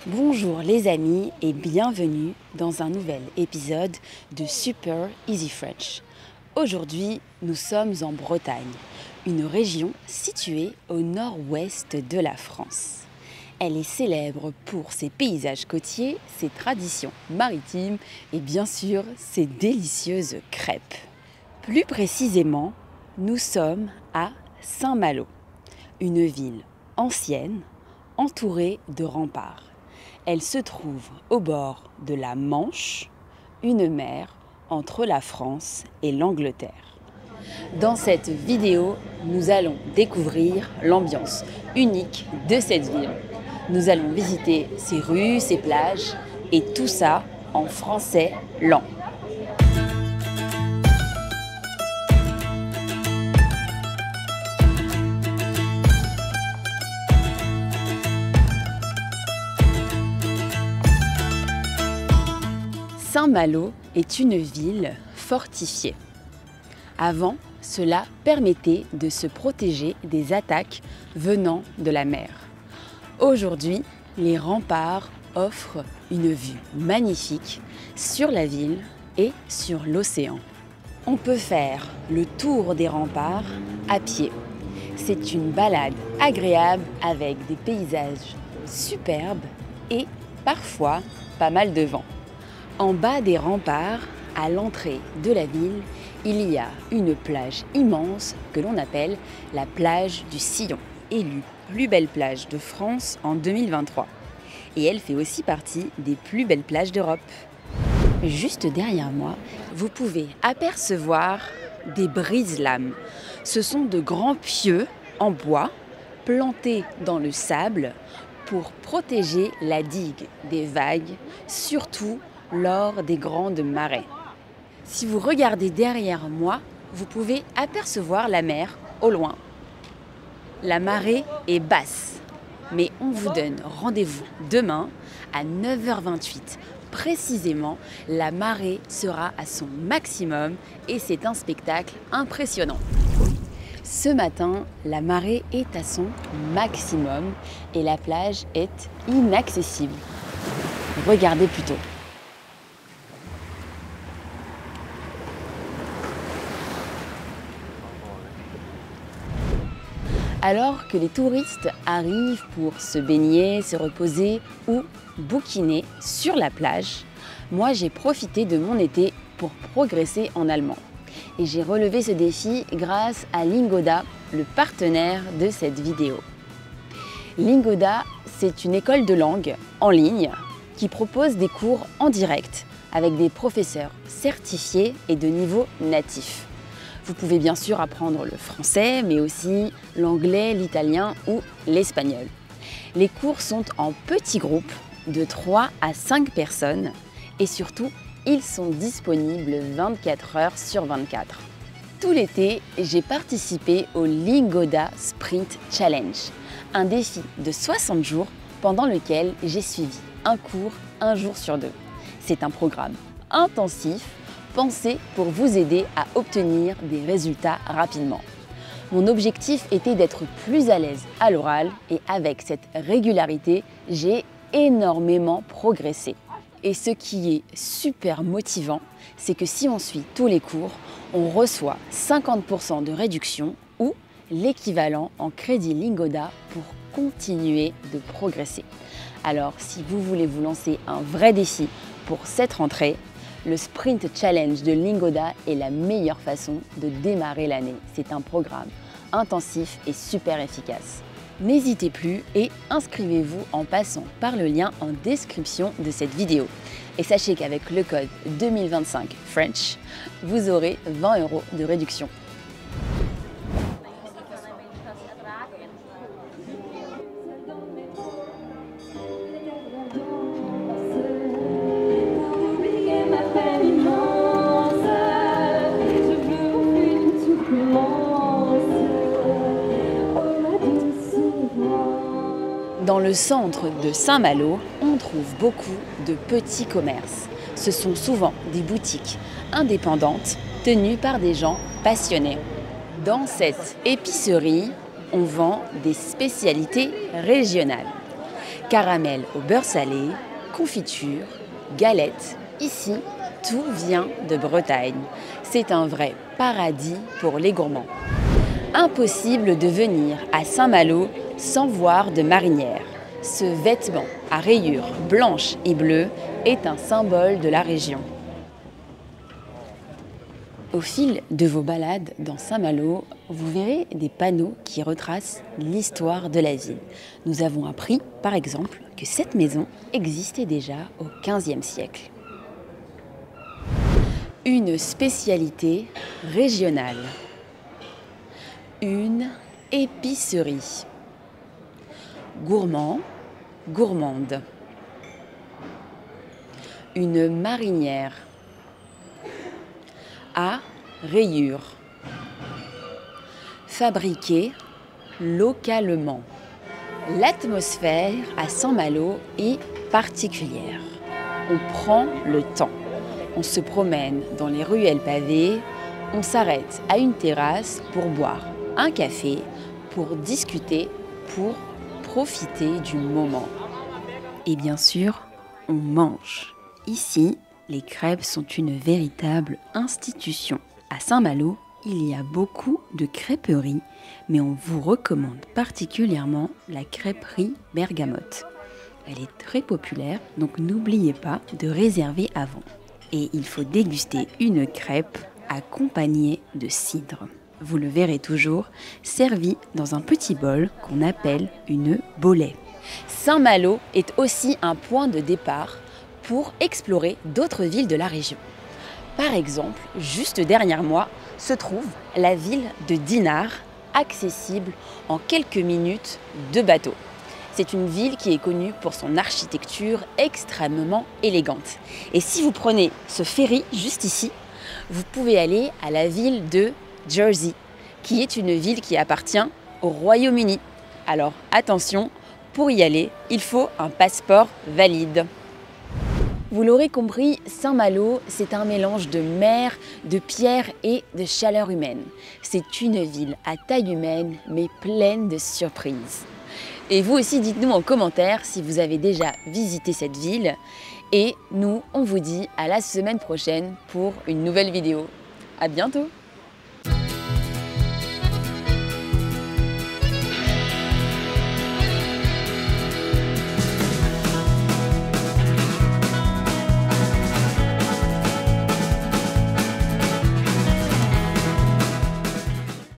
Bonjour les amis et bienvenue dans un nouvel épisode de Super Easy French. Aujourd'hui, nous sommes en Bretagne, une région située au nord-ouest de la France. Elle est célèbre pour ses paysages côtiers, ses traditions maritimes et bien sûr ses délicieuses crêpes. Plus précisément, nous sommes à Saint-Malo, une ville ancienne entourée de remparts. Elle se trouve au bord de la Manche, une mer entre la France et l'Angleterre. Dans cette vidéo, nous allons découvrir l'ambiance unique de cette ville. Nous allons visiter ses rues, ses plages et tout ça en français lent. Saint-Malo est une ville fortifiée. Avant, cela permettait de se protéger des attaques venant de la mer. Aujourd'hui, les remparts offrent une vue magnifique sur la ville et sur l'océan. On peut faire le tour des remparts à pied. C'est une balade agréable avec des paysages superbes et parfois pas mal de vent. En bas des remparts, à l'entrée de la ville, il y a une plage immense que l'on appelle la plage du Sillon, élue plus belle plage de France en 2023. Et elle fait aussi partie des plus belles plages d'Europe. Juste derrière moi, vous pouvez apercevoir des brise-lames. Ce sont de grands pieux en bois plantés dans le sable pour protéger la digue des vagues, surtout lors des grandes marées. Si vous regardez derrière moi, vous pouvez apercevoir la mer au loin. La marée est basse, mais on vous donne rendez-vous demain à 9h28. Précisément, la marée sera à son maximum et c'est un spectacle impressionnant. Ce matin, la marée est à son maximum et la plage est inaccessible. Regardez plutôt. Alors que les touristes arrivent pour se baigner, se reposer ou bouquiner sur la plage, moi j'ai profité de mon été pour progresser en allemand. Et j'ai relevé ce défi grâce à Lingoda, le partenaire de cette vidéo. Lingoda, c'est une école de langue en ligne qui propose des cours en direct avec des professeurs certifiés et de niveau natif. Vous pouvez bien sûr apprendre le français, mais aussi l'anglais, l'italien ou l'espagnol. Les cours sont en petits groupes de 3 à 5 personnes et surtout, ils sont disponibles 24 heures sur 24. Tout l'été, j'ai participé au Lingoda Sprint Challenge, un défi de 60 jours pendant lequel j'ai suivi un cours un jour sur 2. C'est un programme intensif pensé pour vous aider à obtenir des résultats rapidement. Mon objectif était d'être plus à l'aise à l'oral et avec cette régularité, j'ai énormément progressé. Et ce qui est super motivant, c'est que si on suit tous les cours, on reçoit 50% de réduction ou l'équivalent en crédit Lingoda pour continuer de progresser. Alors, si vous voulez vous lancer un vrai défi pour cette rentrée, le Sprint Challenge de Lingoda est la meilleure façon de démarrer l'année. C'est un programme intensif et super efficace. N'hésitez plus et inscrivez-vous en passant par le lien en description de cette vidéo. Et sachez qu'avec le code 2025 French, vous aurez 20 € de réduction. Dans le centre de Saint-Malo, on trouve beaucoup de petits commerces. Ce sont souvent des boutiques indépendantes tenues par des gens passionnés. Dans cette épicerie, on vend des spécialités régionales. Caramel au beurre salé, confiture, galettes. Ici, tout vient de Bretagne. C'est un vrai paradis pour les gourmands. Impossible de venir à Saint-Malo sans voir de marinière. Ce vêtement à rayures blanches et bleues est un symbole de la région. Au fil de vos balades dans Saint-Malo, vous verrez des panneaux qui retracent l'histoire de la ville. Nous avons appris, par exemple, que cette maison existait déjà au XVe siècle. Une spécialité régionale. Une épicerie. Gourmand, gourmande. Une marinière. À rayures. Fabriqué localement. L'atmosphère à Saint-Malo est particulière. On prend le temps. On se promène dans les ruelles pavées. On s'arrête à une terrasse pour boire un café, pour discuter, pour profiter du moment. Et bien sûr, on mange. Ici, les crêpes sont une véritable institution. À Saint-Malo, il y a beaucoup de crêperies, mais on vous recommande particulièrement la crêperie Bergamote. Elle est très populaire, donc n'oubliez pas de réserver avant. Et il faut déguster une crêpe accompagnée de cidre. Vous le verrez toujours, servi dans un petit bol qu'on appelle une bolée. Saint-Malo est aussi un point de départ pour explorer d'autres villes de la région. Par exemple, juste derrière moi se trouve la ville de Dinard, accessible en quelques minutes de bateau. C'est une ville qui est connue pour son architecture extrêmement élégante. Et si vous prenez ce ferry juste ici, vous pouvez aller à la ville de Jersey, qui est une ville qui appartient au Royaume-Uni. Alors attention, pour y aller, il faut un passeport valide. Vous l'aurez compris, Saint-Malo, c'est un mélange de mer, de pierre et de chaleur humaine. C'est une ville à taille humaine, mais pleine de surprises. Et vous aussi, dites-nous en commentaire si vous avez déjà visité cette ville. Et nous, on vous dit à la semaine prochaine pour une nouvelle vidéo. À bientôt!